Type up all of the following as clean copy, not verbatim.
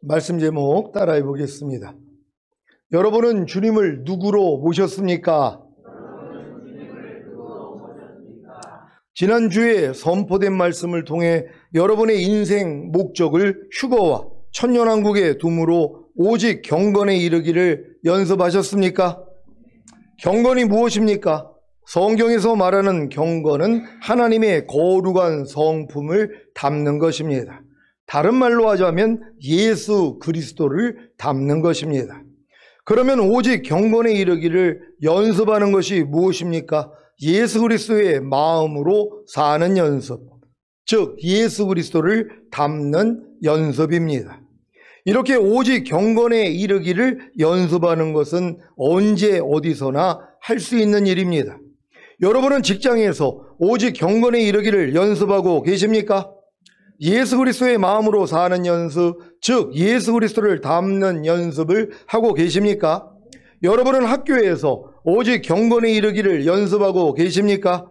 말씀 제목 따라해 보겠습니다. 여러분은 주님을 누구로 모셨습니까? 지난주에 선포된 말씀을 통해 여러분의 인생 목적을 휴거와 천년왕국에 둠으로 오직 경건에 이르기를 연습하셨습니까? 경건이 무엇입니까? 성경에서 말하는 경건은 하나님의 거룩한 성품을 담는 것입니다. 다른 말로 하자면 예수 그리스도를 담는 것입니다. 그러면 오직 경건에 이르기를 연습하는 것이 무엇입니까? 예수 그리스도의 마음으로 사는 연습, 즉 예수 그리스도를 담는 연습입니다. 이렇게 오직 경건에 이르기를 연습하는 것은 언제 어디서나 할 수 있는 일입니다. 여러분은 직장에서 오직 경건에 이르기를 연습하고 계십니까? 예수 그리스도의 마음으로 사는 연습, 즉 예수 그리스도를 담는 연습을 하고 계십니까? 여러분은 학교에서 오직 경건에 이르기를 연습하고 계십니까?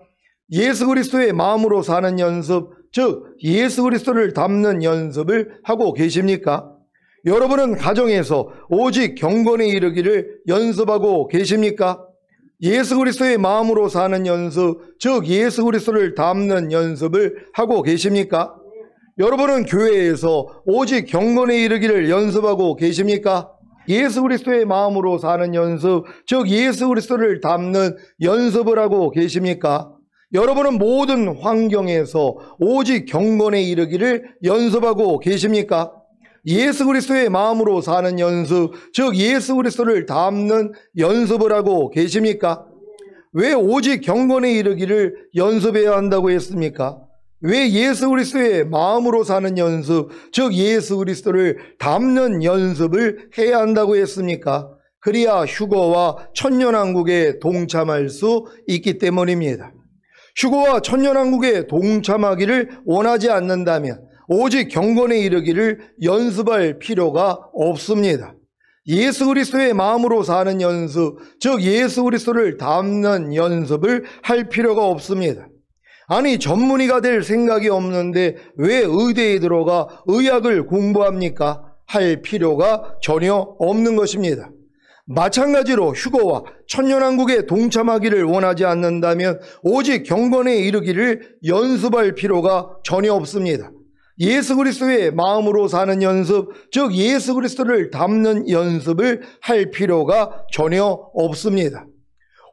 예수 그리스도의 마음으로 사는 연습, 즉 예수 그리스도를 담는 연습을 하고 계십니까? 여러분은 가정에서 오직 경건에 이르기를 연습하고 계십니까? 예수 그리스도의 마음으로 사는 연습, 즉 예수 그리스도를 담는 연습을 하고 계십니까? 여러분은 교회에서 오직 경건에 이르기를 연습하고 계십니까? 예수 그리스도의 마음으로 사는 연습, 즉 예수 그리스도를 담는 연습을 하고 계십니까? 여러분은 모든 환경에서 오직 경건에 이르기를 연습하고 계십니까? 예수 그리스도의 마음으로 사는 연습, 즉 예수 그리스도를 담는 연습을 하고 계십니까? 왜 오직 경건에 이르기를 연습해야 한다고 했습니까? 왜 예수 그리스도의 마음으로 사는 연습, 즉 예수 그리스도를 담는 연습을 해야 한다고 했습니까? 그래야 휴거와 천년왕국에 동참할 수 있기 때문입니다. 휴거와 천년왕국에 동참하기를 원하지 않는다면 오직 경건에 이르기를 연습할 필요가 없습니다. 예수 그리스도의 마음으로 사는 연습, 즉 예수 그리스도를 담는 연습을 할 필요가 없습니다. 아니, 전문의가 될 생각이 없는데 왜 의대에 들어가 의학을 공부합니까? 할 필요가 전혀 없는 것입니다. 마찬가지로 휴거와 천년왕국에 동참하기를 원하지 않는다면 오직 경건에 이르기를 연습할 필요가 전혀 없습니다. 예수 그리스도의 마음으로 사는 연습, 즉 예수 그리스도를 담는 연습을 할 필요가 전혀 없습니다.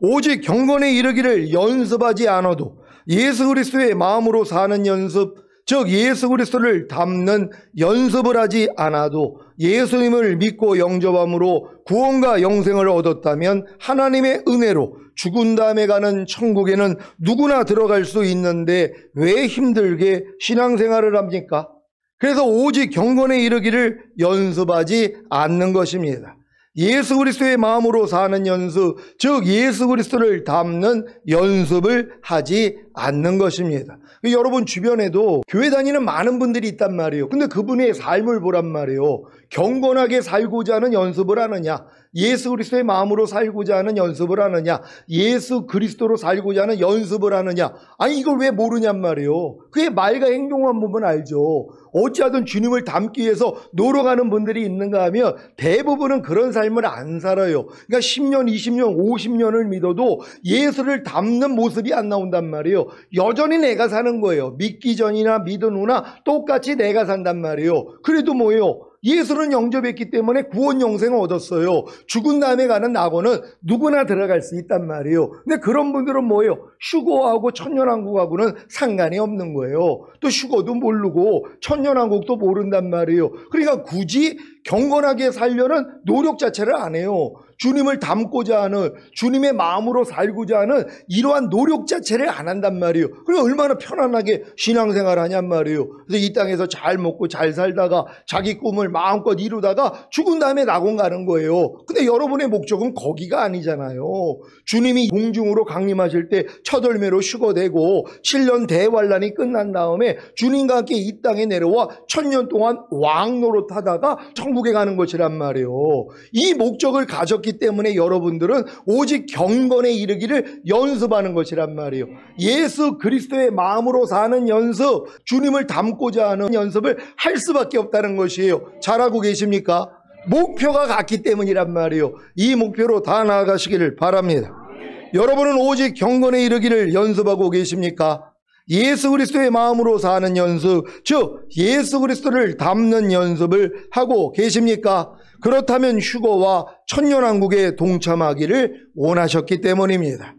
오직 경건에 이르기를 연습하지 않아도 예수 그리스도의 마음으로 사는 연습, 즉 예수 그리스도를 담는 연습을 하지 않아도 예수님을 믿고 영접함으로 구원과 영생을 얻었다면 하나님의 은혜로 죽은 다음에 가는 천국에는 누구나 들어갈 수 있는데 왜 힘들게 신앙생활을 합니까? 그래서 오직 경건에 이르기를 연습하지 않는 것입니다. 예수 그리스도의 마음으로 사는 연습, 즉 예수 그리스도를 담는 연습을 하지 않는 것입니다. 여러분 주변에도 교회 다니는 많은 분들이 있단 말이에요. 근데 그분의 삶을 보란 말이에요. 경건하게 살고자 하는 연습을 하느냐, 예수 그리스도의 마음으로 살고자 하는 연습을 하느냐, 예수 그리스도로 살고자 하는 연습을 하느냐. 아니, 이걸 왜 모르냔 말이에요. 그의 말과 행동만 보면 알죠. 어찌하든 주님을 닮기 위해서 노력하는 분들이 있는가 하면 대부분은 그런 삶을 안 살아요. 그러니까 10년, 20년, 50년을 믿어도 예수를 닮는 모습이 안 나온단 말이에요. 여전히 내가 사는 거예요. 믿기 전이나 믿은 후나 똑같이 내가 산단 말이에요. 그래도 뭐예요? 예수는 영접했기 때문에 구원 영생을 얻었어요. 죽은 다음에 가는 낙원은 누구나 들어갈 수 있단 말이에요. 근데 그런 분들은 뭐예요? 휴거하고 천년왕국하고는 상관이 없는 거예요. 또 휴거도 모르고 천년왕국도 모른단 말이에요. 그러니까 굳이 경건하게 살려는 노력 자체를 안 해요. 주님을 닮고자 하는, 주님의 마음으로 살고자 하는 이러한 노력 자체를 안 한단 말이에요. 그리고 얼마나 편안하게 신앙생활 하냔 말이에요. 그래서 이 땅에서 잘 먹고 잘 살다가 자기 꿈을 마음껏 이루다가 죽은 다음에 낙원 가는 거예요. 근데 여러분의 목적은 거기가 아니잖아요. 주님이 공중으로 강림하실 때 첫 열매로 휴거되고 7년 대환란이 끝난 다음에 주님과 함께 이 땅에 내려와 1000년 동안 왕 노릇하다가 천국에 가는 것이란 말이에요. 이 목적을 가졌기 갔기 때문에 여러분들은 오직 경건에 이르기를 연습하는 것이란 말이에요. 예수 그리스도의 마음으로 사는 연습, 주님을 닮고자 하는 연습을 할 수밖에 없다는 것이에요. 잘하고 계십니까? 목표가 같기 때문이란 말이에요. 이 목표로 다 나아가시기를 바랍니다. 여러분은 오직 경건에 이르기를 연습하고 계십니까? 예수 그리스도의 마음으로 사는 연습, 즉 예수 그리스도를 닮는 연습을 하고 계십니까? 그렇다면 휴거와 천년왕국에 동참하기를 원하셨기 때문입니다.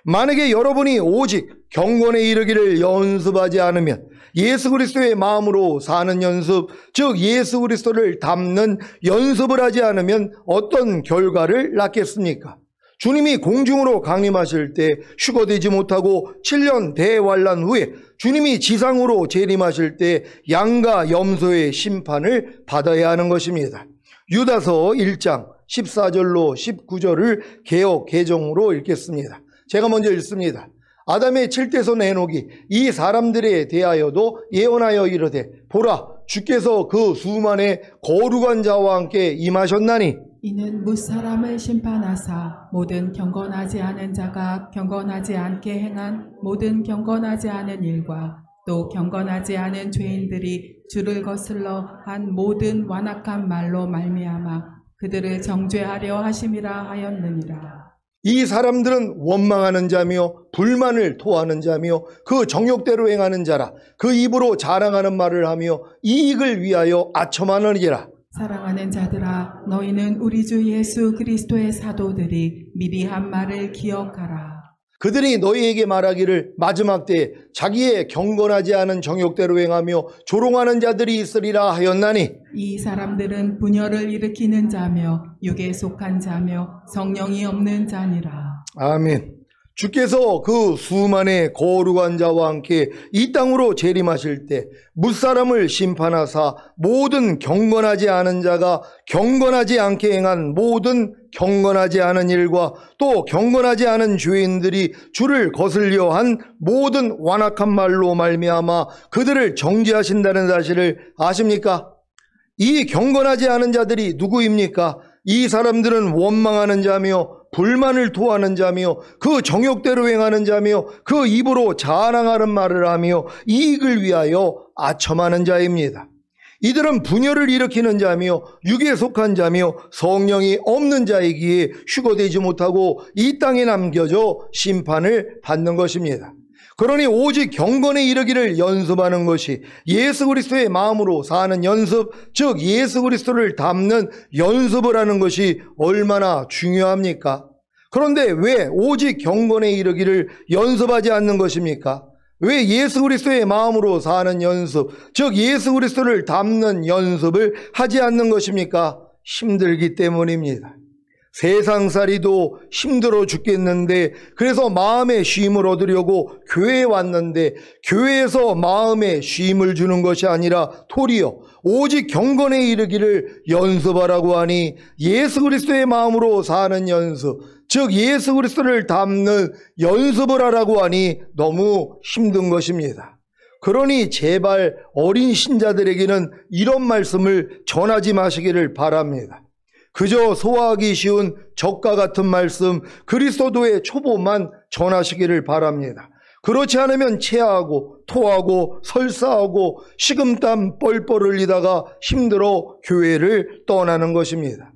만약에 여러분이 오직 경건에 이르기를 연습하지 않으면, 예수 그리스도의 마음으로 사는 연습, 즉 예수 그리스도를 닮는 연습을 하지 않으면 어떤 결과를 낳겠습니까? 주님이 공중으로 강림하실 때 휴거되지 못하고 7년 대환란 후에 주님이 지상으로 재림하실 때 양과 염소의 심판을 받아야 하는 것입니다. 유다서 1장 14절로 19절을 개역 개정으로 읽겠습니다. 제가 먼저 읽습니다. 아담의 칠대손 에녹이 이 사람들에 대하여도 예언하여 이르되 보라 주께서 그 수만의 거룩한 자와 함께 임하셨나니 이는 무사람을 심판하사 모든 경건하지 않은 자가 경건하지 않게 행한 모든 경건하지 않은 일과 또 경건하지 않은 죄인들이 주를 거슬러 한 모든 완악한 말로 말미암아 그들을 정죄하려 하심이라 하였느니라. 이 사람들은 원망하는 자며 불만을 토하는 자며 그 정욕대로 행하는 자라. 그 입으로 자랑하는 말을 하며 이익을 위하여 아첨하느니라. 사랑하는 자들아, 너희는 우리 주 예수 그리스도의 사도들이 미리 한 말을 기억하라. 그들이 너희에게 말하기를 마지막 때에 자기의 경건하지 않은 정욕대로 행하며 조롱하는 자들이 있으리라 하였나니 이 사람들은 분열을 일으키는 자며 육에 속한 자며 성령이 없는 자니라. 아멘. 주께서 그 수만의 거룩한 자와 함께 이 땅으로 재림하실 때 무사람을 심판하사 모든 경건하지 않은 자가 경건하지 않게 행한 모든 경건하지 않은 일과 또 경건하지 않은 죄인들이 주를 거슬려 한 모든 완악한 말로 말미암아 그들을 정죄하신다는 사실을 아십니까? 이 경건하지 않은 자들이 누구입니까? 이 사람들은 원망하는 자며 불만을 토하는 자며 그 정욕대로 행하는 자며 그 입으로 자랑하는 말을 하며 이익을 위하여 아첨하는 자입니다. 이들은 분열을 일으키는 자며 육에 속한 자며 성령이 없는 자이기에 휴거되지 못하고 이 땅에 남겨져 심판을 받는 것입니다. 그러니 오직 경건에 이르기를 연습하는 것이 예수 그리스도의 마음으로 사는 연습, 즉 예수 그리스도를 닮는 연습을 하는 것이 얼마나 중요합니까? 그런데 왜 오직 경건에 이르기를 연습하지 않는 것입니까? 왜 예수 그리스도의 마음으로 사는 연습, 즉 예수 그리스도를 닮는 연습을 하지 않는 것입니까? 힘들기 때문입니다. 세상살이도 힘들어 죽겠는데 그래서 마음의 쉼을 얻으려고 교회에 왔는데 교회에서 마음의 쉼을 주는 것이 아니라 도리어 오직 경건에 이르기를 연습하라고 하니 예수 그리스도의 마음으로 사는 연습, 즉 예수 그리스도를 닮는 연습을 하라고 하니 너무 힘든 것입니다. 그러니 제발 어린 신자들에게는 이런 말씀을 전하지 마시기를 바랍니다. 그저 소화하기 쉬운 젖과 같은 말씀, 그리스도의 초보만 전하시기를 바랍니다. 그렇지 않으면 체하고 토하고 설사하고 식은땀 뻘뻘 흘리다가 힘들어 교회를 떠나는 것입니다.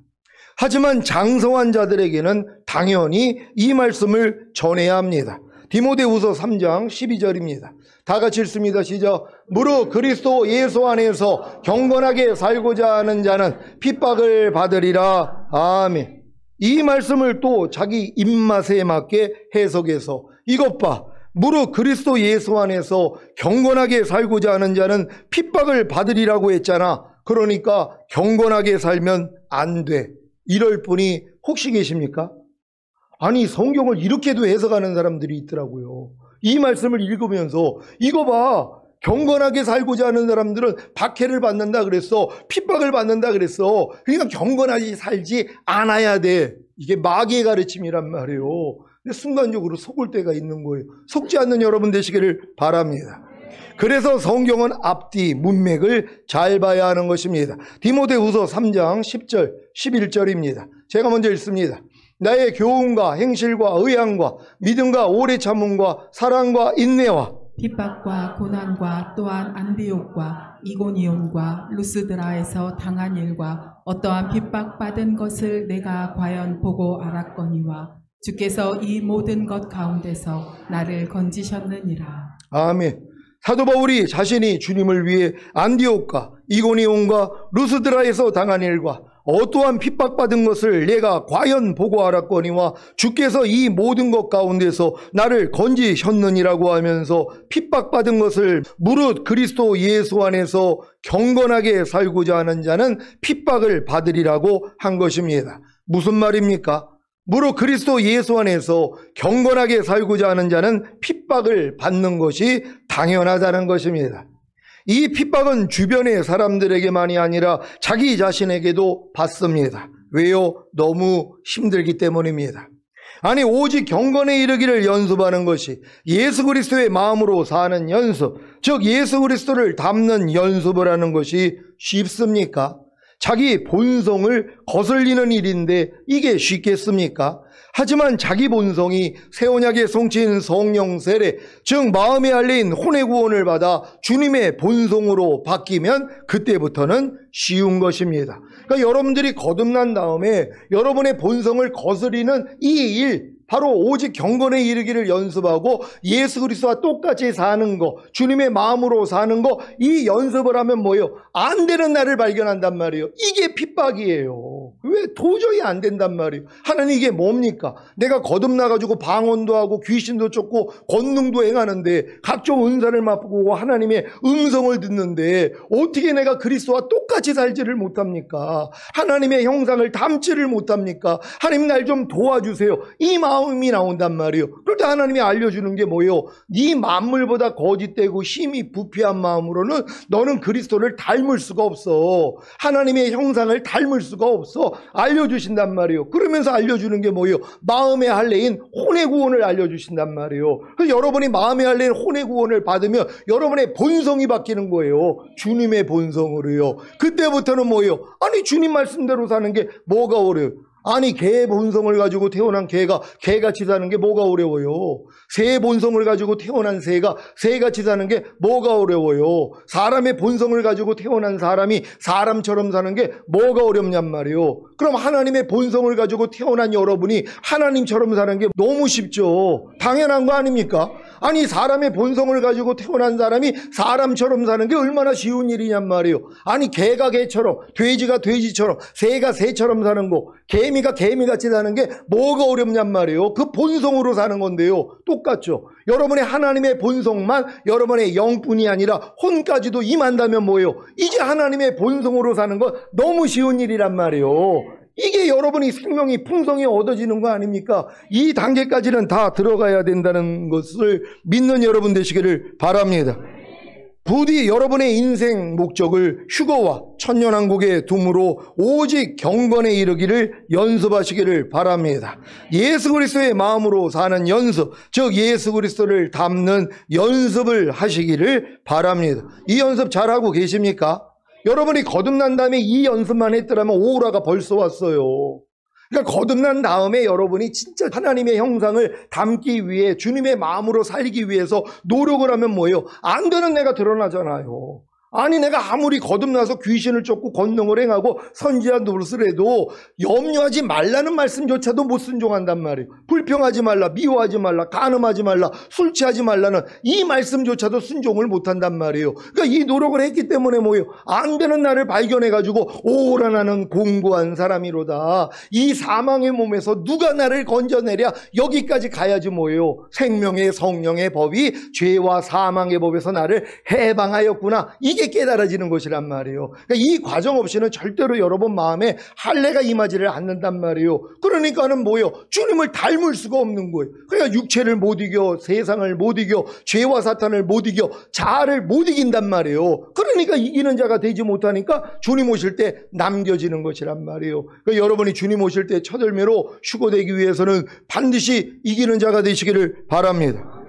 하지만 장성한 자들에게는 당연히 이 말씀을 전해야 합니다. 디모데후서 3장 12절입니다. 다 같이 읽습니다. 시작. 무릇 그리스도 예수 안에서 경건하게 살고자 하는 자는 핍박을 받으리라. 아멘. 이 말씀을 또 자기 입맛에 맞게 해석해서 이것 봐. 무릇 그리스도 예수 안에서 경건하게 살고자 하는 자는 핍박을 받으리라고 했잖아. 그러니까 경건하게 살면 안 돼. 이럴 분이 혹시 계십니까? 아니, 성경을 이렇게도 해석하는 사람들이 있더라고요. 이 말씀을 읽으면서 이거 봐, 경건하게 살고자 하는 사람들은 박해를 받는다 그랬어, 핍박을 받는다 그랬어. 그러니까 경건하게 살지 않아야 돼. 이게 마귀의 가르침이란 말이에요. 근데 순간적으로 속을 때가 있는 거예요. 속지 않는 여러분 되시기를 바랍니다. 그래서 성경은 앞뒤 문맥을 잘 봐야 하는 것입니다. 디모데후서 3장 10절 11절입니다. 제가 먼저 읽습니다. 나의 교훈과 행실과 의향과 믿음과 오래 참음과 사랑과 인내와 핍박과 고난과 또한 안디옥과 이고니온과 루스드라에서 당한 일과 어떠한 핍박받은 것을 내가 과연 보고 알았거니와 주께서 이 모든 것 가운데서 나를 건지셨느니라. 아멘. 사도 바울이 자신이 주님을 위해 안디옥과 이고니온과 루스드라에서 당한 일과 어떠한 핍박받은 것을 내가 과연 보고 알았거니와 주께서 이 모든 것 가운데서 나를 건지셨느니라고 하면서 핍박받은 것을 무릇 그리스도 예수 안에서 경건하게 살고자 하는 자는 핍박을 받으리라고 한 것입니다. 무슨 말입니까? 무릇 그리스도 예수 안에서 경건하게 살고자 하는 자는 핍박을 받는 것이 당연하다는 것입니다. 이 핍박은 주변의 사람들에게만이 아니라 자기 자신에게도 받습니다. 왜요? 너무 힘들기 때문입니다. 아니, 오직 경건에 이르기를 연습하는 것이 예수 그리스도의 마음으로 사는 연습, 즉 예수 그리스도를 닮는 연습을 하는 것이 쉽습니까? 자기 본성을 거슬리는 일인데 이게 쉽겠습니까? 하지만 자기 본성이 새 언약의 성취인 성령 세례, 즉 마음의 알레인 혼의 구원을 받아 주님의 본성으로 바뀌면 그때부터는 쉬운 것입니다. 그러니까 여러분들이 거듭난 다음에 여러분의 본성을 거스리는 이 일, 바로 오직 경건에 이르기를 연습하고 예수 그리스도와 똑같이 사는 거, 주님의 마음으로 사는 거, 이 연습을 하면 뭐예요? 안 되는 나를 발견한단 말이에요. 이게 핍박이에요. 왜? 도저히 안 된단 말이에요. 하나님, 이게 뭡니까? 내가 거듭나가지고 방언도 하고 귀신도 쫓고 권능도 행하는데 각종 은사를 맛보고 하나님의 음성을 듣는데 어떻게 내가 그리스도와 똑같이 살지를 못합니까? 하나님의 형상을 담지를 못합니까? 하나님, 날 좀 도와주세요. 이 마음이 나온단 말이에요. 그럴 때 하나님이 알려주는 게 뭐예요? 네 만물보다 거짓되고 힘이 부패한 마음으로는 너는 그리스도를 닮을 수가 없어. 하나님의 형상을 닮을 수가 없어. 알려주신단 말이에요. 그러면서 알려주는 게 뭐예요? 마음의 할례인 혼의 구원을 알려주신단 말이에요. 그래서 여러분이 마음의 할례인 혼의 구원을 받으면 여러분의 본성이 바뀌는 거예요. 주님의 본성으로요. 그때부터는 뭐예요? 아니, 주님 말씀대로 사는 게 뭐가 어려워요? 아니, 개의 본성을 가지고 태어난 개가 개같이 사는 게 뭐가 어려워요? 새의 본성을 가지고 태어난 새가 새같이 사는 게 뭐가 어려워요? 사람의 본성을 가지고 태어난 사람이 사람처럼 사는 게 뭐가 어렵냔 말이에요. 그럼 하나님의 본성을 가지고 태어난 여러분이 하나님처럼 사는 게 너무 쉽죠. 당연한 거 아닙니까? 아니, 사람의 본성을 가지고 태어난 사람이 사람처럼 사는 게 얼마나 쉬운 일이냔 말이에요. 아니, 개가 개처럼, 돼지가 돼지처럼, 새가 새처럼 사는 거, 개미가 개미같이 사는 게 뭐가 어렵냔 말이에요. 그 본성으로 사는 건데요. 똑같죠. 여러분의 하나님의 본성만 여러분의 영뿐이 아니라 혼까지도 임한다면 뭐예요? 이제 하나님의 본성으로 사는 건 너무 쉬운 일이란 말이에요. 이게 여러분이 생명이 풍성히 얻어지는 거 아닙니까? 이 단계까지는 다 들어가야 된다는 것을 믿는 여러분 되시기를 바랍니다. 부디 여러분의 인생 목적을 휴거와 천년왕국에 둠으로 오직 경건에 이르기를 연습하시기를 바랍니다. 예수 그리스도의 마음으로 사는 연습, 즉 예수 그리스도를 닮는 연습을 하시기를 바랍니다. 이 연습 잘하고 계십니까? 여러분이 거듭난 다음에 이 연습만 했더라면 오라가 벌써 왔어요. 그러니까 거듭난 다음에 여러분이 진짜 하나님의 형상을 담기 위해 주님의 마음으로 살기 위해서 노력을 하면 뭐예요? 안 되는 내가 드러나잖아요. 아니, 내가 아무리 거듭나서 귀신을 쫓고 권능을 행하고 선지자 노릇을 해도 염려하지 말라는 말씀조차도 못 순종한단 말이에요. 불평하지 말라, 미워하지 말라, 간음하지 말라, 술 취하지 말라는 이 말씀조차도 순종을 못한단 말이에요. 그러니까 이 노력을 했기 때문에 뭐예요? 안 되는 나를 발견해가지고 오라, 나는 공고한 사람이로다. 이 사망의 몸에서 누가 나를 건져내랴? 여기까지 가야지 뭐예요? 생명의 성령의 법이 죄와 사망의 법에서 나를 해방하였구나. 이게 깨달아지는 것이란 말이에요. 그러니까 이 과정 없이는 절대로 여러분 마음에 할례가 임하지를 않는단 말이에요. 그러니까는 뭐예요? 주님을 닮을 수가 없는 거예요. 그러니까 육체를 못 이겨, 세상을 못 이겨, 죄와 사탄을 못 이겨, 자아를 못 이긴단 말이에요. 그러니까 이기는 자가 되지 못하니까 주님 오실 때 남겨지는 것이란 말이에요. 그러니까 여러분이 주님 오실 때 첫 열매로 휴거되기 위해서는 반드시 이기는 자가 되시기를 바랍니다.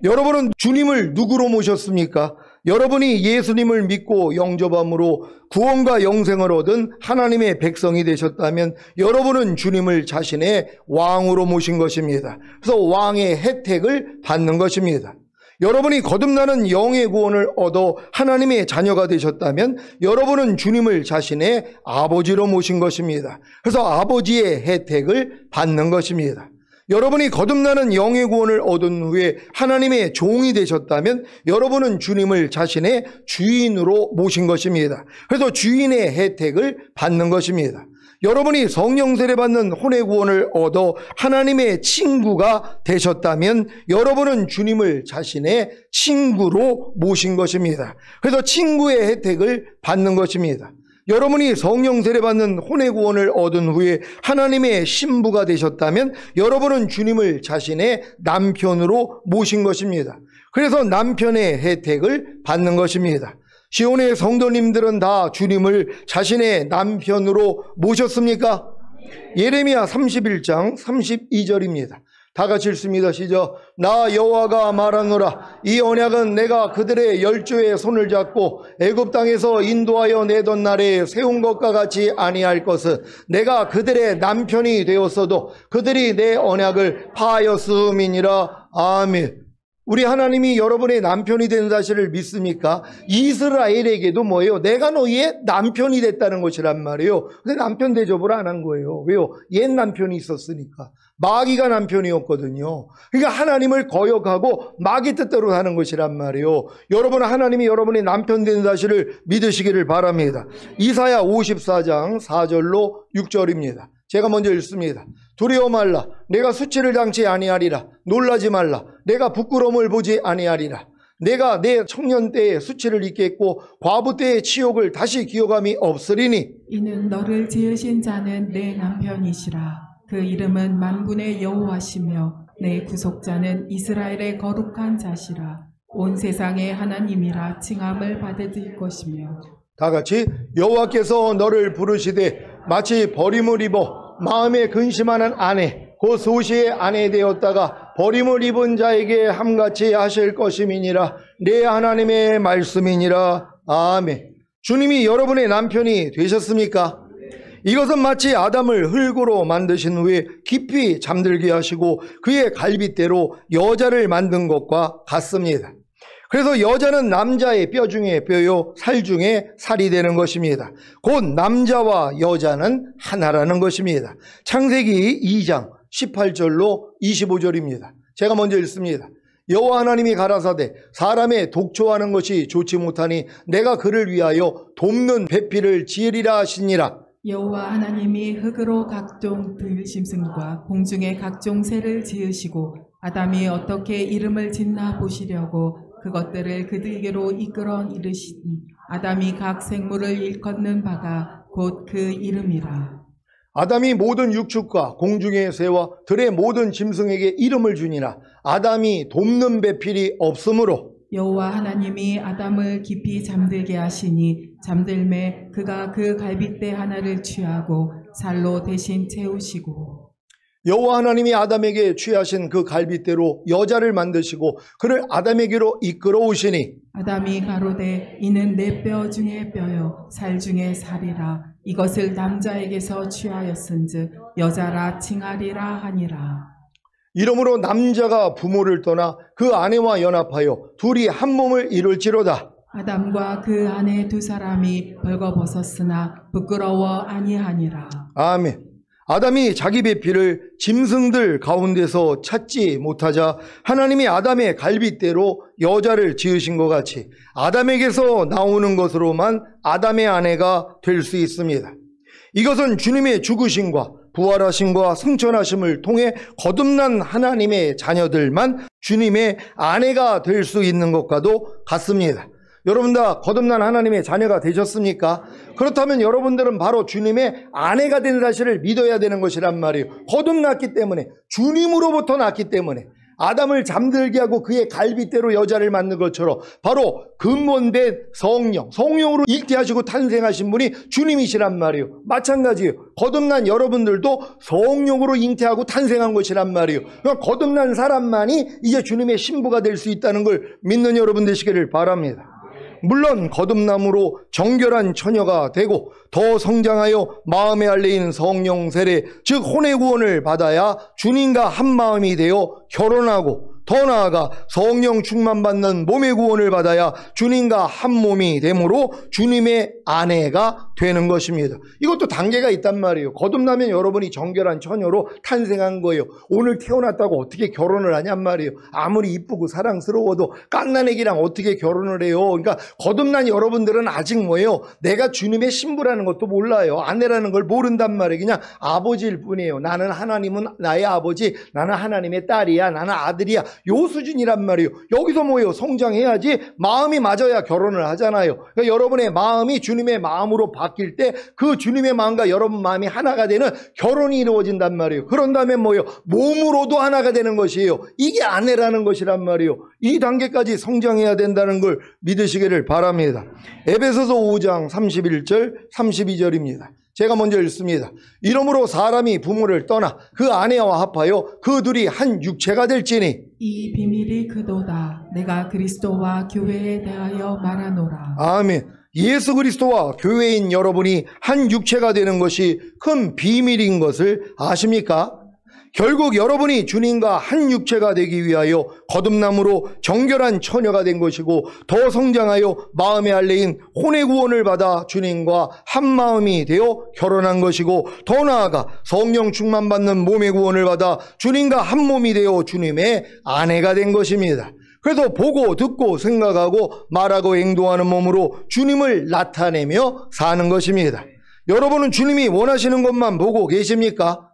여러분은 주님을 누구로 모셨습니까? 여러분이 예수님을 믿고 영접함으로 구원과 영생을 얻은 하나님의 백성이 되셨다면 여러분은 주님을 자신의 왕으로 모신 것입니다. 그래서 왕의 혜택을 받는 것입니다. 여러분이 거듭나는 영의 구원을 얻어 하나님의 자녀가 되셨다면 여러분은 주님을 자신의 아버지로 모신 것입니다. 그래서 아버지의 혜택을 받는 것입니다. 여러분이 거듭나는 영의 구원을 얻은 후에 하나님의 종이 되셨다면 여러분은 주님을 자신의 주인으로 모신 것입니다. 그래서 주인의 혜택을 받는 것입니다. 여러분이 성령 세례 받는 혼의 구원을 얻어 하나님의 친구가 되셨다면 여러분은 주님을 자신의 친구로 모신 것입니다. 그래서 친구의 혜택을 받는 것입니다. 여러분이 성령 세례 받는 혼의 구원을 얻은 후에 하나님의 신부가 되셨다면 여러분은 주님을 자신의 남편으로 모신 것입니다. 그래서 남편의 혜택을 받는 것입니다. 시온의 성도님들은 다 주님을 자신의 남편으로 모셨습니까? 예레미야 31장 32절입니다. 다 같이 읽습니다. 시작. 나 여호와가 말하노라. 이 언약은 내가 그들의 열조의 손을 잡고 애굽 땅에서 인도하여 내던 날에 세운 것과 같이 아니할 것은 내가 그들의 남편이 되었어도 그들이 내 언약을 파하였음이니라. 아멘. 우리 하나님이 여러분의 남편이 된 사실을 믿습니까? 이스라엘에게도 뭐예요? 내가 너희의 남편이 됐다는 것이란 말이에요. 근데 남편 대접을 안 한 거예요. 왜요? 옛 남편이 있었으니까. 마귀가 남편이었거든요. 그러니까 하나님을 거역하고 마귀 뜻대로 하는 것이란 말이에요. 여러분은 하나님이 여러분의 남편 된 사실을 믿으시기를 바랍니다. 이사야 54장 4절로 6절입니다. 제가 먼저 읽습니다. 두려워 말라. 내가 수치를 당치 아니하리라. 놀라지 말라. 내가 부끄러움을 보지 아니하리라. 내가 내 청년 때의 수치를 잊겠고 과부 때의 치욕을 다시 기억함이 없으리니 이는 너를 지으신 자는 내 남편이시라. 그 이름은 만군의 여호와시며 내 구속자는 이스라엘의 거룩한 자시라. 온 세상의 하나님이라 칭함을 받을 것이며. 다 같이 여호와께서 너를 부르시되 마치 버림을 입어 마음에 근심하는 아내 곧 소시의 아내 되었다가 버림을 입은 자에게 함같이 하실 것임이니라. 내 하나님의 말씀이니라. 아멘. 주님이 여러분의 남편이 되셨습니까? 이것은 마치 아담을 흙으로 만드신 후에 깊이 잠들게 하시고 그의 갈빗대로 여자를 만든 것과 같습니다. 그래서 여자는 남자의 뼈 중에 뼈요 살 중에 살이 되는 것입니다. 곧 남자와 여자는 하나라는 것입니다. 창세기 2장 18절로 25절입니다. 제가 먼저 읽습니다. 여호와 하나님이 가라사대 사람의 독초하는 것이 좋지 못하니 내가 그를 위하여 돕는 배필을 지으리라 하시니라. 여호와 하나님이 흙으로 각종 들짐승과 공중의 각종 새를 지으시고 아담이 어떻게 이름을 짓나 보시려고 그것들을 그들에게로 이끌어 이르시니 아담이 각 생물을 일컫는 바가 곧 그 이름이라. 아담이 모든 육축과 공중의 새와 들의 모든 짐승에게 이름을 주니라. 아담이 돕는 배필이 없으므로 여호와 하나님이 아담을 깊이 잠들게 하시니 잠들매 그가 그 갈빗대 하나를 취하고 살로 대신 채우시고 여호와 하나님이 아담에게 취하신 그 갈빗대로 여자를 만드시고 그를 아담에게로 이끌어 오시니 아담이 가로되 이는 내 뼈 중에 뼈요 살 중에 살이라. 이것을 남자에게서 취하였은즉 여자라 칭하리라 하니라. 이러므로 남자가 부모를 떠나 그 아내와 연합하여 둘이 한 몸을 이룰지로다. 아담과 그 아내 두 사람이 벌거벗었으나 부끄러워 아니하니라. 아멘. 아담이 자기 배필을 짐승들 가운데서 찾지 못하자 하나님이 아담의 갈빗대로 여자를 지으신 것 같이 아담에게서 나오는 것으로만 아담의 아내가 될 수 있습니다. 이것은 주님의 죽으심과 부활하심과 승천하심을 통해 거듭난 하나님의 자녀들만 주님의 아내가 될 수 있는 것과도 같습니다. 여러분 다 거듭난 하나님의 자녀가 되셨습니까? 그렇다면 여러분들은 바로 주님의 아내가 된 사실을 믿어야 되는 것이란 말이에요. 거듭났기 때문에, 주님으로부터 났기 때문에 아담을 잠들게 하고 그의 갈빗대로 여자를 만든 것처럼 바로 근본된 성령으로 잉태하시고 탄생하신 분이 주님이시란 말이에요. 마찬가지예요. 거듭난 여러분들도 성령으로 잉태하고 탄생한 것이란 말이에요. 그러니까 거듭난 사람만이 이제 주님의 신부가 될 수 있다는 걸 믿는 여러분 되시기를 바랍니다. 물론 거듭남으로 정결한 처녀가 되고 더 성장하여 마음에 알레인 성령 세례 즉 혼의 구원을 받아야 주님과 한 마음이 되어 결혼하고 더 나아가 성령 충만받는 몸의 구원을 받아야 주님과 한 몸이 되므로 주님의 아내가 되는 것입니다. 이것도 단계가 있단 말이에요. 거듭나면 여러분이 정결한 처녀로 탄생한 거예요. 오늘 태어났다고 어떻게 결혼을 하냔 말이에요. 아무리 이쁘고 사랑스러워도 갓난 애기랑 어떻게 결혼을 해요. 그러니까 거듭난 여러분들은 아직 뭐예요? 내가 주님의 신부라는 것도 몰라요. 아내라는 걸 모른단 말이에요. 그냥 아버지일 뿐이에요. 나는 하나님은 나의 아버지, 나는 하나님의 딸이야, 나는 아들이야. 요 수준이란 말이에요. 여기서 뭐예요? 성장해야지 마음이 맞아야 결혼을 하잖아요. 그러니까 여러분의 마음이 주님의 마음으로 바뀔 때 그 주님의 마음과 여러분 마음이 하나가 되는 결혼이 이루어진단 말이에요. 그런 다음에 뭐예요? 몸으로도 하나가 되는 것이에요. 이게 아내라는 것이란 말이에요. 이 단계까지 성장해야 된다는 걸 믿으시기를 바랍니다. 에베소서 5장 31절 32절입니다. 제가 먼저 읽습니다. 이러므로 사람이 부모를 떠나 그 아내와 합하여 그 둘이 한 육체가 될지니 이 비밀이 그도다. 내가 그리스도와 교회에 대하여 말하노라. 아멘. 예수 그리스도와 교회인 여러분이 한 육체가 되는 것이 큰 비밀인 것을 아십니까? 결국 여러분이 주님과 한 육체가 되기 위하여 거듭남으로 정결한 처녀가 된 것이고 더 성장하여 마음의 알레인 혼의 구원을 받아 주님과 한 마음이 되어 결혼한 것이고 더 나아가 성령 충만받는 몸의 구원을 받아 주님과 한 몸이 되어 주님의 아내가 된 것입니다. 그래서 보고 듣고 생각하고 말하고 행동하는 몸으로 주님을 나타내며 사는 것입니다. 여러분은 주님이 원하시는 것만 보고 계십니까?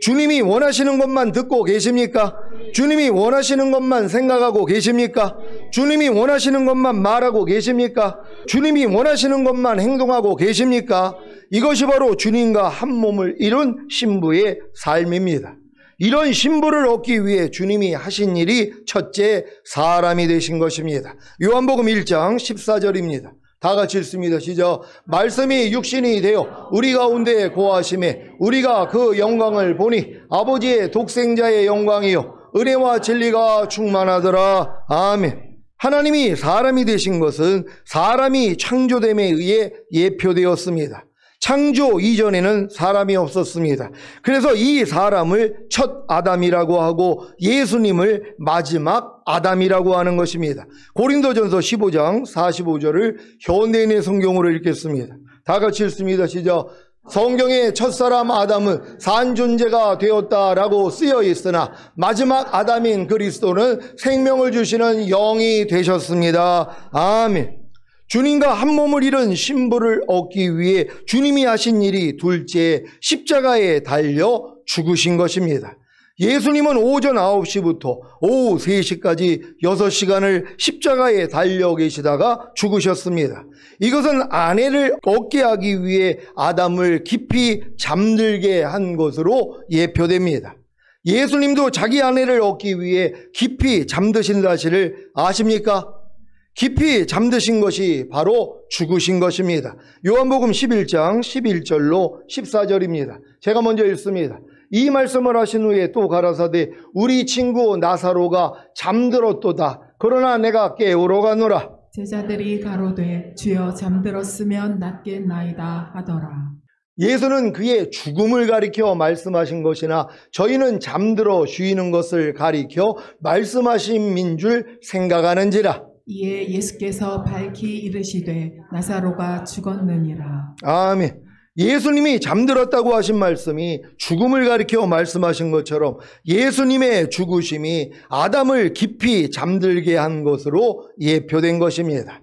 주님이 원하시는 것만 듣고 계십니까? 주님이 원하시는 것만 생각하고 계십니까? 주님이 원하시는 것만 말하고 계십니까? 주님이 원하시는 것만 행동하고 계십니까? 이것이 바로 주님과 한 몸을 이룬 신부의 삶입니다. 이런 신부를 얻기 위해 주님이 하신 일이 첫째 사람이 되신 것입니다. 요한복음 1장 14절입니다. 다 같이 읽습니다. 시작. 말씀이 육신이 되어 우리 가운데 거하심에 우리가 그 영광을 보니 아버지의 독생자의 영광이요 은혜와 진리가 충만하더라. 아멘. 하나님이 사람이 되신 것은 사람이 창조됨에 의해 예표되었습니다. 창조 이전에는 사람이 없었습니다. 그래서 이 사람을 첫 아담이라고 하고 예수님을 마지막 아담이라고 하는 것입니다. 고린도전서 15장 45절을 현대인의 성경으로 읽겠습니다. 다 같이 읽습니다. 시작. 성경의 첫사람 아담은 산 존재가 되었다라고 쓰여 있으나 마지막 아담인 그리스도는 생명을 주시는 영이 되셨습니다. 아멘. 주님과 한 몸을 이룬 신부를 얻기 위해 주님이 하신 일이 둘째 십자가에 달려 죽으신 것입니다. 예수님은 오전 9시부터 오후 3시까지 6시간을 십자가에 달려 계시다가 죽으셨습니다. 이것은 아내를 얻게 하기 위해 아담을 깊이 잠들게 한 것으로 예표됩니다. 예수님도 자기 아내를 얻기 위해 깊이 잠드신 사실을 아십니까? 깊이 잠드신 것이 바로 죽으신 것입니다. 요한복음 11장 11절로 14절입니다. 제가 먼저 읽습니다. 이 말씀을 하신 후에 또 가라사대 우리 친구 나사로가 잠들었도다. 그러나 내가 깨우러 가노라. 제자들이 가로되 주여 잠들었으면 낫겠나이다 하더라. 예수는 그의 죽음을 가리켜 말씀하신 것이나 저희는 잠들어 쉬는 것을 가리켜 말씀하신 줄 생각하는지라. 이에 예수께서 밝히 이르시되 나사로가 죽었느니라. 아멘. 예수님이 잠들었다고 하신 말씀이 죽음을 가리켜 말씀하신 것처럼 예수님의 죽으심이 아담을 깊이 잠들게 한 것으로 예표된 것입니다.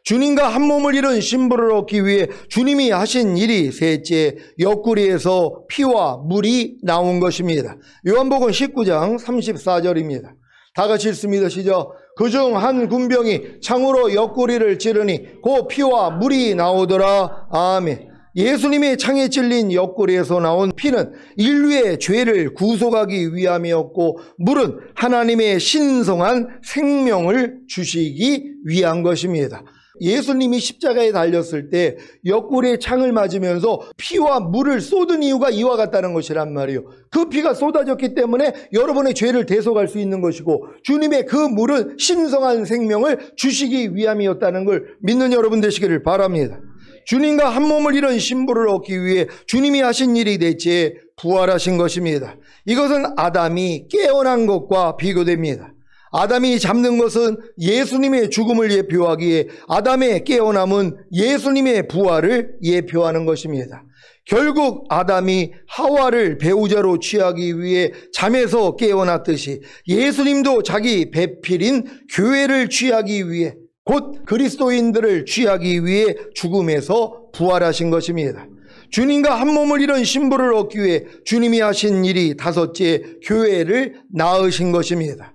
주님과 한 몸을 이룬 신부를 얻기 위해 주님이 하신 일이 셋째, 옆구리에서 피와 물이 나온 것입니다. 요한복음 19장 34절입니다. 다 같이 읽습니다. 시작. 그중 한 군병이 창으로 옆구리를 찌르니 그 피와 물이 나오더라. 아멘. 예수님의 창에 찔린 옆구리에서 나온 피는 인류의 죄를 구속하기 위함이었고, 물은 하나님의 신성한 생명을 주시기 위한 것입니다. 예수님이 십자가에 달렸을 때 옆구리에 창을 맞으면서 피와 물을 쏟은 이유가 이와 같다는 것이란 말이에요. 그 피가 쏟아졌기 때문에 여러분의 죄를 대속할 수 있는 것이고, 주님의 그 물은 신성한 생명을 주시기 위함이었다는 걸 믿는 여러분 되시기를 바랍니다. 주님과 한 몸을 이룬 신부를 얻기 위해 주님이 하신 일이 대체 부활하신 것입니다. 이것은 아담이 깨어난 것과 비교됩니다. 아담이 잠든 것은 예수님의 죽음을 예표하기에, 아담의 깨어남은 예수님의 부활을 예표하는 것입니다. 결국 아담이 하와를 배우자로 취하기 위해 잠에서 깨어났듯이 예수님도 자기 배필인 교회를 취하기 위해, 곧 그리스도인들을 취하기 위해 죽음에서 부활하신 것입니다. 주님과 한 몸을 이룬 신부를 얻기 위해 주님이 하신 일이 다섯째, 교회를 낳으신 것입니다.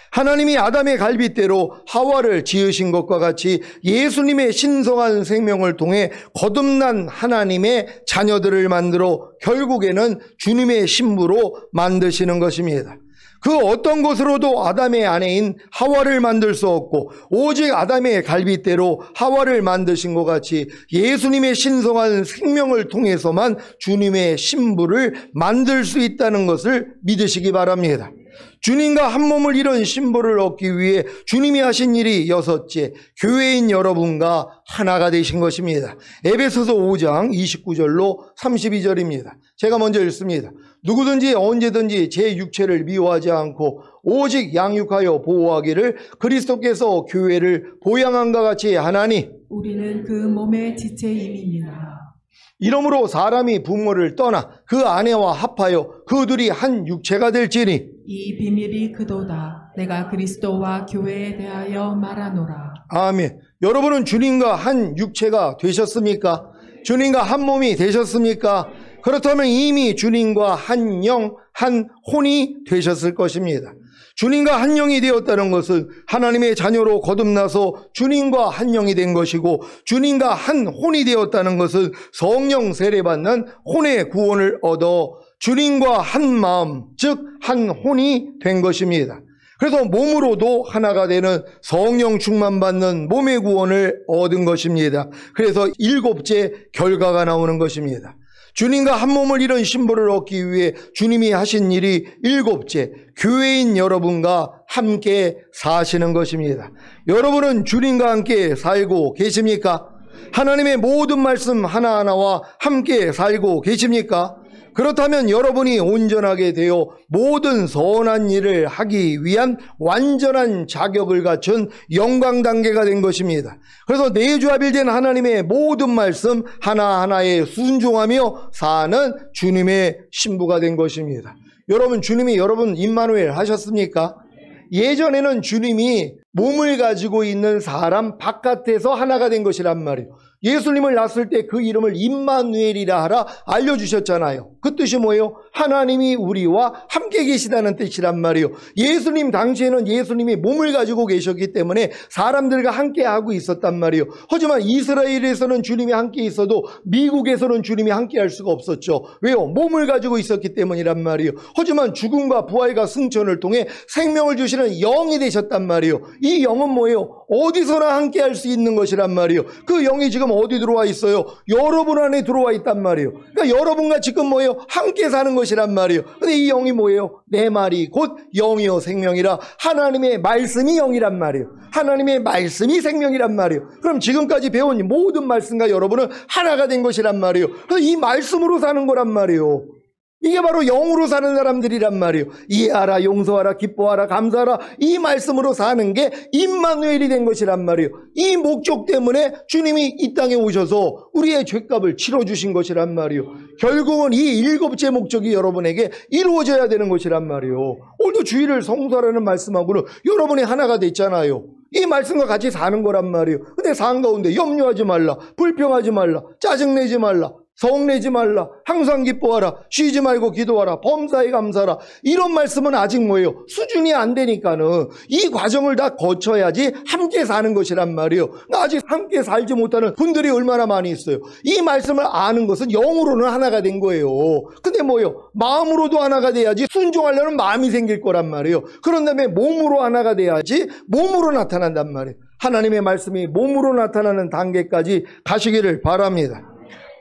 하나님이 아담의 갈빗대로 하와를 지으신 것과 같이 예수님의 신성한 생명을 통해 거듭난 하나님의 자녀들을 만들어 결국에는 주님의 신부로 만드시는 것입니다. 그 어떤 것으로도 아담의 아내인 하와를 만들 수 없고, 오직 아담의 갈빗대로 하와를 만드신 것 같이 예수님의 신성한 생명을 통해서만 주님의 신부를 만들 수 있다는 것을 믿으시기 바랍니다. 주님과 한 몸을 이룬 신부를 얻기 위해 주님이 하신 일이 여섯째, 교회인 여러분과 하나가 되신 것입니다. 에베소서 5장 29절로 32절입니다. 제가 먼저 읽습니다. 누구든지 언제든지 제 육체를 미워하지 않고 오직 양육하여 보호하기를 그리스도께서 교회를 보양함과 같이 하나니, 우리는 그 몸의 지체임이니라. 이러므로 사람이 부모를 떠나 그 아내와 합하여 그 둘이 한 육체가 될지니, 이 비밀이 그도다. 내가 그리스도와 교회에 대하여 말하노라. 아멘. 여러분은 주님과 한 육체가 되셨습니까? 주님과 한 몸이 되셨습니까? 그렇다면 이미 주님과 한 영, 한 혼이 되셨을 것입니다. 주님과 한 영이 되었다는 것은 하나님의 자녀로 거듭나서 주님과 한 영이 된 것이고, 주님과 한 혼이 되었다는 것은 성령 세례받는 혼의 구원을 얻어 주님과 한 마음, 즉 한 혼이 된 것입니다. 그래서 몸으로도 하나가 되는 성령 충만받는 몸의 구원을 얻은 것입니다. 그래서 일곱째 결과가 나오는 것입니다. 주님과 한 몸을 이룬 신부를 얻기 위해 주님이 하신 일이 일곱째, 교회인 여러분과 함께 사시는 것입니다. 여러분은 주님과 함께 살고 계십니까? 하나님의 모든 말씀 하나하나와 함께 살고 계십니까? 그렇다면 여러분이 온전하게 되어 모든 선한 일을 하기 위한 완전한 자격을 갖춘 영광 단계가 된 것입니다. 그래서 내주합일된 하나님의 모든 말씀 하나하나에 순종하며 사는 주님의 신부가 된 것입니다. 여러분, 주님이 여러분 임마누엘 하셨습니까? 예전에는 주님이 몸을 가지고 있는 사람 바깥에서 하나가 된 것이란 말이에요. 예수님을 낳았을 때 그 이름을 임마누엘이라 하라 알려주셨잖아요. 그 뜻이 뭐예요? 하나님이 우리와 함께 계시다는 뜻이란 말이에요. 예수님 당시에는 예수님이 몸을 가지고 계셨기 때문에 사람들과 함께 하고 있었단 말이에요. 하지만 이스라엘에서는 주님이 함께 있어도 미국에서는 주님이 함께 할 수가 없었죠. 왜요? 몸을 가지고 있었기 때문이란 말이에요. 하지만 죽음과 부활과 승천을 통해 생명을 주시는 영이 되셨단 말이에요. 이 영은 뭐예요? 어디서나 함께 할 수 있는 것이란 말이에요. 그 영이 지금 어디 들어와 있어요? 여러분 안에 들어와 있단 말이에요. 그러니까 여러분과 지금 뭐예요? 함께 사는 것이란 말이에요. 근데 이 영이 뭐예요? 내 말이 곧 영이요 생명이라. 하나님의 말씀이 영이란 말이에요. 하나님의 말씀이 생명이란 말이에요. 그럼 지금까지 배운 모든 말씀과 여러분은 하나가 된 것이란 말이에요. 그래서 이 말씀으로 사는 거란 말이에요. 이게 바로 영으로 사는 사람들이란 말이에요. 이해하라, 용서하라, 기뻐하라, 감사하라, 이 말씀으로 사는 게 임마누엘이 된 것이란 말이에요. 이 목적 때문에 주님이 이 땅에 오셔서 우리의 죄값을 치러주신 것이란 말이에요. 결국은 이 일곱째 목적이 여러분에게 이루어져야 되는 것이란 말이에요. 오늘도 주일을 성수하라는 말씀하고는 여러분이 하나가 됐잖아요. 이 말씀과 같이 사는 거란 말이에요. 근데 삶 가운데 염려하지 말라, 불평하지 말라, 짜증내지 말라, 성내지 말라. 항상 기뻐하라. 쉬지 말고 기도하라. 범사에 감사하라. 이런 말씀은 아직 뭐예요? 수준이 안 되니까는 이 과정을 다 거쳐야지 함께 사는 것이란 말이에요. 아직 함께 살지 못하는 분들이 얼마나 많이 있어요. 이 말씀을 아는 것은 영으로는 하나가 된 거예요. 근데 뭐예요? 마음으로도 하나가 돼야지 순종하려는 마음이 생길 거란 말이에요. 그런 다음에 몸으로 하나가 돼야지 몸으로 나타난단 말이에요. 하나님의 말씀이 몸으로 나타나는 단계까지 가시기를 바랍니다.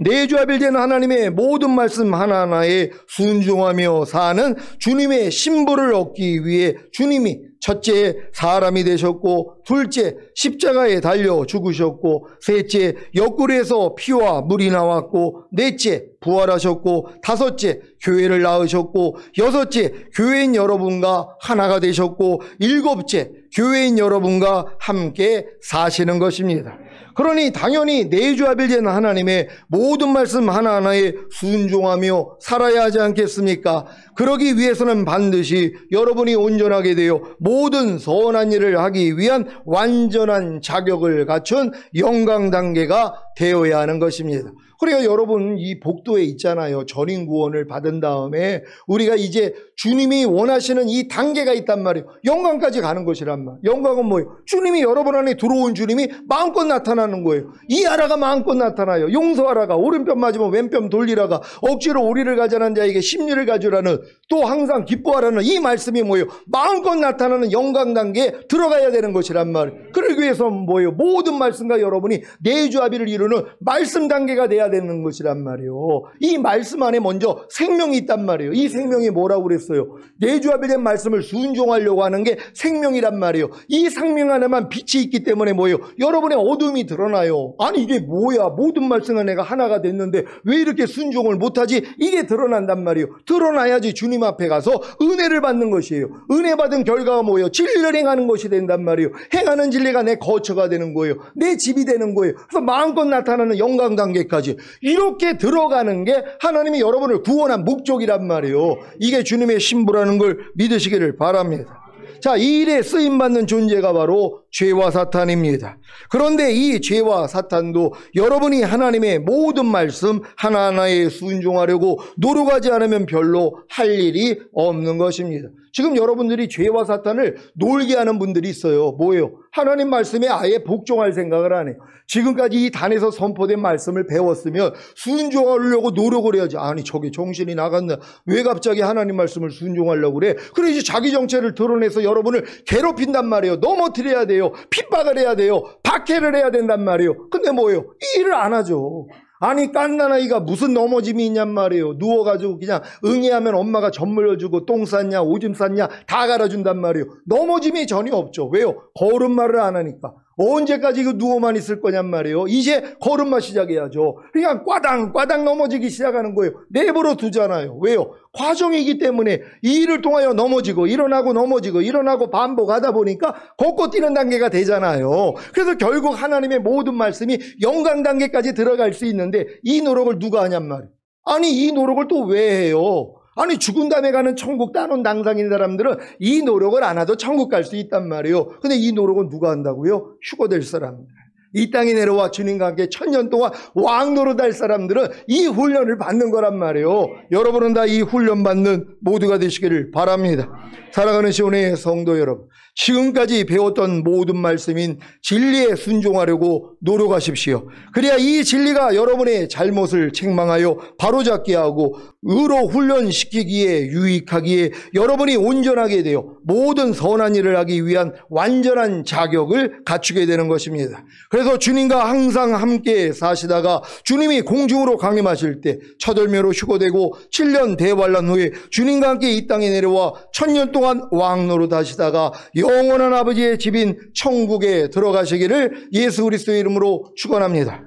내주합일되는 하나님의 모든 말씀 하나하나에 순종하며 사는 주님의 신부를 얻기 위해 주님이 첫째 사람이 되셨고, 둘째 십자가에 달려 죽으셨고, 셋째 옆구리에서 피와 물이 나왔고, 넷째 부활하셨고, 다섯째 교회를 낳으셨고, 여섯째 교회인 여러분과 하나가 되셨고, 일곱째 교회인 여러분과 함께 사시는 것입니다. 그러니 당연히 내주합일되는 하나님의 모든 말씀 하나하나에 순종하며 살아야 하지 않겠습니까? 그러기 위해서는 반드시 여러분이 온전하게 되어 모든 선한 일을 하기 위한 완전한 자격을 갖춘 영광 단계가 되어야 하는 것입니다. 그러니까 여러분 이 복도에 있잖아요. 전인 구원을 받은 다음에 우리가 이제 주님이 원하시는 이 단계가 있단 말이에요. 영광까지 가는 것이란 말. 영광은 뭐예요? 주님이 여러분 안에 들어온 주님이 마음껏 나타나는 거예요. 이하라가 마음껏 나타나요. 용서하라가, 오른편 맞으면 왼편 돌리라가, 억지로 오리를 가자는 자에게 십리를 가주라는, 또 항상 기뻐하라는 이 말씀이 뭐예요? 마음껏 나타나는 영광 단계에 들어가야 되는 것이란 말이에요. 그러기 위해서는 뭐예요? 모든 말씀과 여러분이 내주합의를 이루는 말씀 단계가 돼야 되는 것이란 말이에요. 이 말씀 안에 먼저 생명이 있단 말이에요. 이 생명이 뭐라고 그랬어요? 내주합의된 말씀을 순종하려고 하는 게 생명이란 말이에요. 이 생명 안에만 빛이 있기 때문에 뭐예요? 여러분의 어둠이 드러나요. 아니 이게 뭐야? 모든 말씀과 내가 하나가 됐는데 왜 이렇게 순종을 못하지? 이게 드러난단 말이에요. 드러나야지 주님 앞에 가서 은혜를 받는 것이에요. 은혜 받은 결과가 뭐예요? 진리를 행하는 것이 된단 말이에요. 행하는 진리가 내 거처가 되는 거예요. 내 집이 되는 거예요. 그래서 마음껏 나타나는 영광 단계까지 이렇게 들어가는 게 하나님이 여러분을 구원한 목적이란 말이에요. 이게 주님의 신부라는 걸 믿으시기를 바랍니다. 자, 이 일에 쓰임받는 존재가 바로 죄와 사탄입니다. 그런데 이 죄와 사탄도 여러분이 하나님의 모든 말씀 하나하나에 순종하려고 노력하지 않으면 별로 할 일이 없는 것입니다. 지금 여러분들이 죄와 사탄을 놀게 하는 분들이 있어요. 뭐예요? 하나님 말씀에 아예 복종할 생각을 안 해요. 지금까지 이 단에서 선포된 말씀을 배웠으면 순종하려고 노력을 해야지. 아니 저게 정신이 나갔나? 왜 갑자기 하나님 말씀을 순종하려고 그래? 그래 이제 자기 정체를 드러내서 여러분을 괴롭힌단 말이에요. 넘어뜨려야 돼요. 핍박을 해야 돼요. 박해를 해야 된단 말이에요. 근데 뭐예요? 이 일을 안 하죠. 아니 깐난아이가 무슨 넘어짐이 있냔 말이에요. 누워가지고 그냥 응애하면 엄마가 젖 물려주고 똥 쌌냐 오줌 쌌냐 다 갈아준단 말이에요. 넘어짐이 전혀 없죠. 왜요? 걸음마를 안 하니까. 언제까지 그 누워만 있을 거냔 말이에요. 이제 걸음마 시작해야죠. 그냥 꽈당 넘어지기 시작하는 거예요. 내버려 두잖아요. 왜요? 과정이기 때문에 이 일을 통하여 넘어지고 일어나고 넘어지고 일어나고 반복하다 보니까 걷고 뛰는 단계가 되잖아요. 그래서 결국 하나님의 모든 말씀이 영광 단계까지 들어갈 수 있는데 이 노력을 누가 하냔 말이에요. 아니 이 노력을 또 왜 해요? 아니 죽은 다음에 가는 천국 따놓은 당상인 사람들은 이 노력을 안 해도 천국 갈 수 있단 말이에요. 근데 이 노력은 누가 한다고요? 휴거될 사람들. 이 땅에 내려와 주님과 함께 1000년 동안 왕노릇 할 사람들은 이 훈련을 받는 거란 말이에요. 여러분은 다 이 훈련 받는 모두가 되시기를 바랍니다. 사랑하는 시온의 성도 여러분, 지금까지 배웠던 모든 말씀인 진리에 순종하려고 노력하십시오. 그래야 이 진리가 여러분의 잘못을 책망하여 바로잡게 하고 의로 훈련시키기에 유익하기에 여러분이 온전하게 되어 모든 선한 일을 하기 위한 완전한 자격을 갖추게 되는 것입니다. 그래서 주님과 항상 함께 사시다가 주님이 공중으로 강림하실 때 첫월매로 휴거되고 7년 대환란 후에 주님과 함께 이 땅에 내려와 1000년 동안 왕노릇 하시다가 영원한 아버지의 집인 천국에 들어가시기를 예수 그리스도의 이름으로 축원합니다.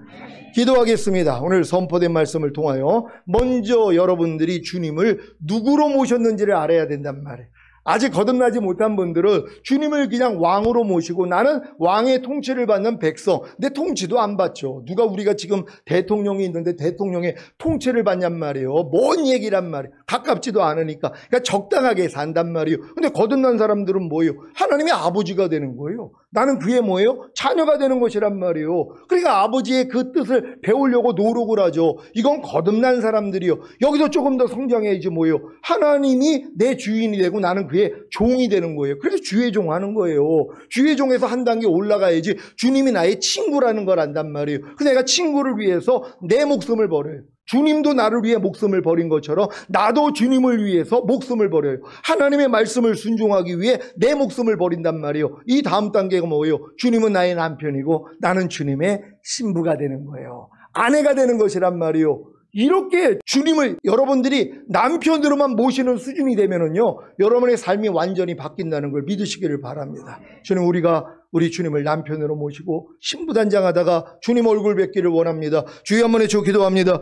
기도하겠습니다. 오늘 선포된 말씀을 통하여 먼저 여러분들이 주님을 누구로 모셨는지를 알아야 된단 말이에요. 아직 거듭나지 못한 분들은 주님을 그냥 왕으로 모시고 나는 왕의 통치를 받는 백성. 내 통치도 안 받죠. 누가 우리가 지금 대통령이 있는데 대통령의 통치를 받냔 말이에요. 뭔 얘기란 말이에요. 가깝지도 않으니까. 그러니까 적당하게 산단 말이에요. 근데 거듭난 사람들은 뭐예요? 하나님의 아버지가 되는 거예요. 나는 그의 뭐예요? 자녀가 되는 것이란 말이에요. 그러니까 아버지의 그 뜻을 배우려고 노력을 하죠. 이건 거듭난 사람들이요. 여기서 조금 더 성장해야지 뭐예요? 하나님이 내 주인이 되고 나는 그의 종이 되는 거예요. 그래서 주의 종 하는 거예요. 주의 종에서 한 단계 올라가야지 주님이 나의 친구라는 걸 안단 말이에요. 그래서 내가 친구를 위해서 내 목숨을 버려요. 주님도 나를 위해 목숨을 버린 것처럼 나도 주님을 위해서 목숨을 버려요. 하나님의 말씀을 순종하기 위해 내 목숨을 버린단 말이에요. 이 다음 단계가 뭐예요? 주님은 나의 남편이고 나는 주님의 신부가 되는 거예요. 아내가 되는 것이란 말이에요. 이렇게 주님을 여러분들이 남편으로만 모시는 수준이 되면은요, 여러분의 삶이 완전히 바뀐다는 걸 믿으시기를 바랍니다. 주님, 우리가 우리 주님을 남편으로 모시고 신부단장하다가 주님 얼굴 뵙기를 원합니다. 주여 한번 해줘 기도합니다.